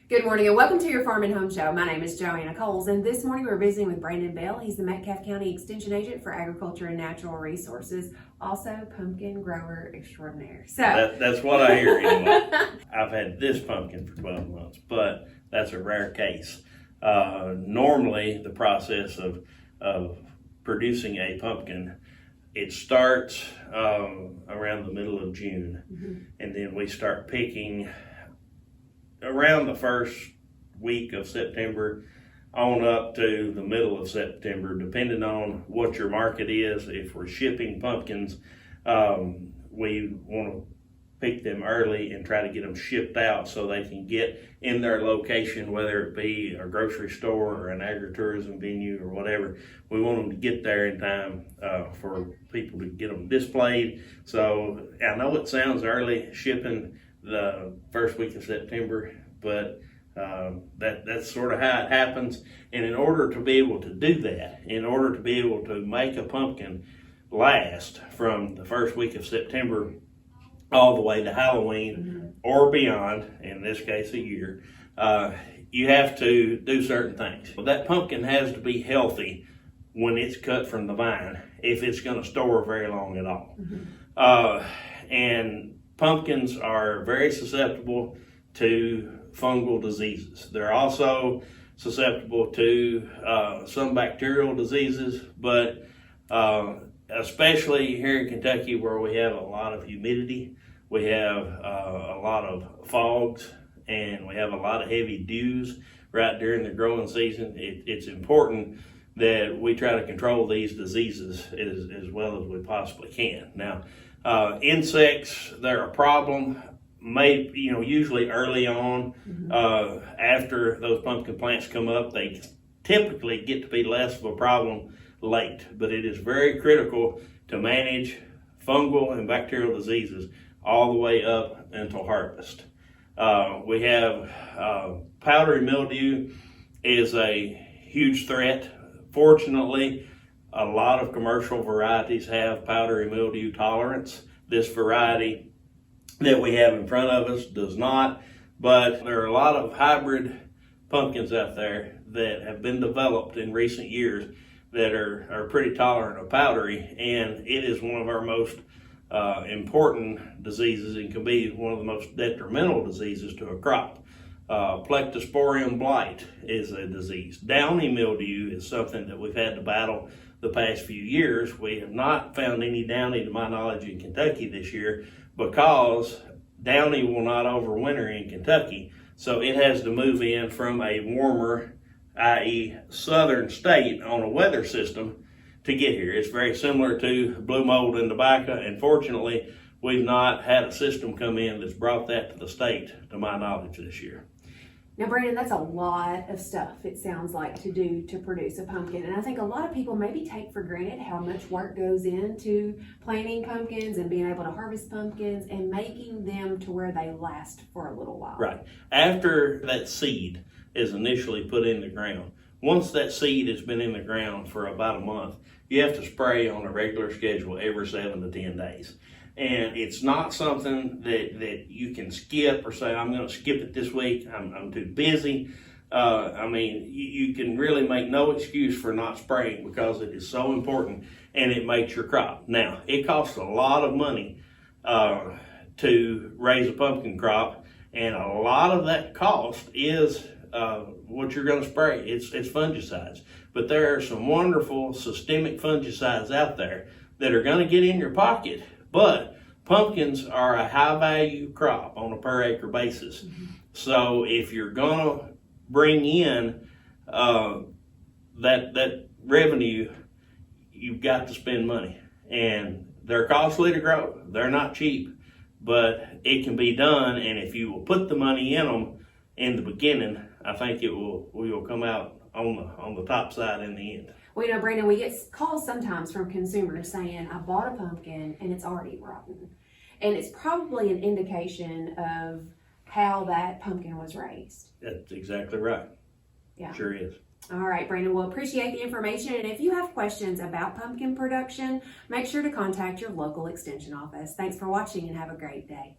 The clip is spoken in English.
Good morning and welcome to your Farm and Home Show. My name is Joanna Coles, and this morning we're visiting with Brandon Bell. He's the Metcalfe County Extension Agent for Agriculture and Natural Resources, also pumpkin grower extraordinaire. So That's what I hear anyway. I've had this pumpkin for 12 months, but that's a rare case. Normally, the process of producing a pumpkin, it starts around the middle of June, and then we start picking around the first week of September on up to the middle of September, depending on what your market is. If we're shipping pumpkins, we want to pick them early and try to get them shipped out so they can get in their location, whether it be a grocery store or an agritourism venue or whatever. We want them to get there in time for people to get them displayed. So I know it sounds early shipping the first week of September, but that's sort of how it happens. And in order to be able to do that, in order to be able to make a pumpkin last from the first week of September all the way to Halloween or beyond, in this case a year, you have to do certain things. Well, that pumpkin has to be healthy when it's cut from the vine if it's going to store very long at all. And pumpkins are very susceptible to fungal diseases. They're also susceptible to some bacterial diseases, but especially here in Kentucky where we have a lot of humidity, we have a lot of fogs, and we have a lot of heavy dews right during the growing season. It's important that we try to control these diseases as well as we possibly can. Now, insects, they're a problem. Usually early on, after those pumpkin plants come up, they typically get to be less of a problem late. But it is very critical to manage fungal and bacterial diseases all the way up until harvest. We have powdery mildew is a huge threat. Fortunately, a lot of commercial varieties have powdery mildew tolerance. This variety that we have in front of us does not, but there are a lot of hybrid pumpkins out there that have been developed in recent years that are pretty tolerant of powdery, and it is one of our most important diseases and can be one of the most detrimental diseases to a crop. Plectosporium blight is a disease. Downy mildew is something that we've had to battle the past few years. We have not found any downy, to my knowledge, in Kentucky this year because downy will not overwinter in Kentucky. So it has to move in from a warmer, i.e. southern state on a weather system to get here. It's very similar to blue mold and tobacco, and fortunately, we've not had a system come in that's brought that to the state, to my knowledge, this year. now, Brandon, that's a lot of stuff, it sounds like, to do to produce a pumpkin. And I think a lot of people maybe take for granted how much work goes into planting pumpkins and being able to harvest pumpkins and making them to where they last for a little while. Right. After that seed is initially put in the ground, once that seed has been in the ground for about a month, you have to spray on a regular schedule every 7 to 10 days. And it's not something that you can skip or say, I'm going to skip it this week, I'm too busy. You can really make no excuse for not spraying because it is so important and it makes your crop. Now, it costs a lot of money to raise a pumpkin crop, and a lot of that cost is what you're going to spray. It's fungicides. But there are some wonderful systemic fungicides out there that are going to get in your pocket. But pumpkins are a high value crop on a per acre basis. So if you're going to bring in that revenue, you've got to spend money. And they're costly to grow. They're not cheap, but it can be done. And if you will put the money in them in the beginning, I think we will come out on the top side in the end. Well, Brandon, we get calls sometimes from consumers saying, I bought a pumpkin and it's already rotten. And it's probably an indication of how that pumpkin was raised. That's exactly right. Yeah. Sure is. All right, Brandon, we'll appreciate the information. And if you have questions about pumpkin production, make sure to contact your local extension office. Thanks for watching and have a great day.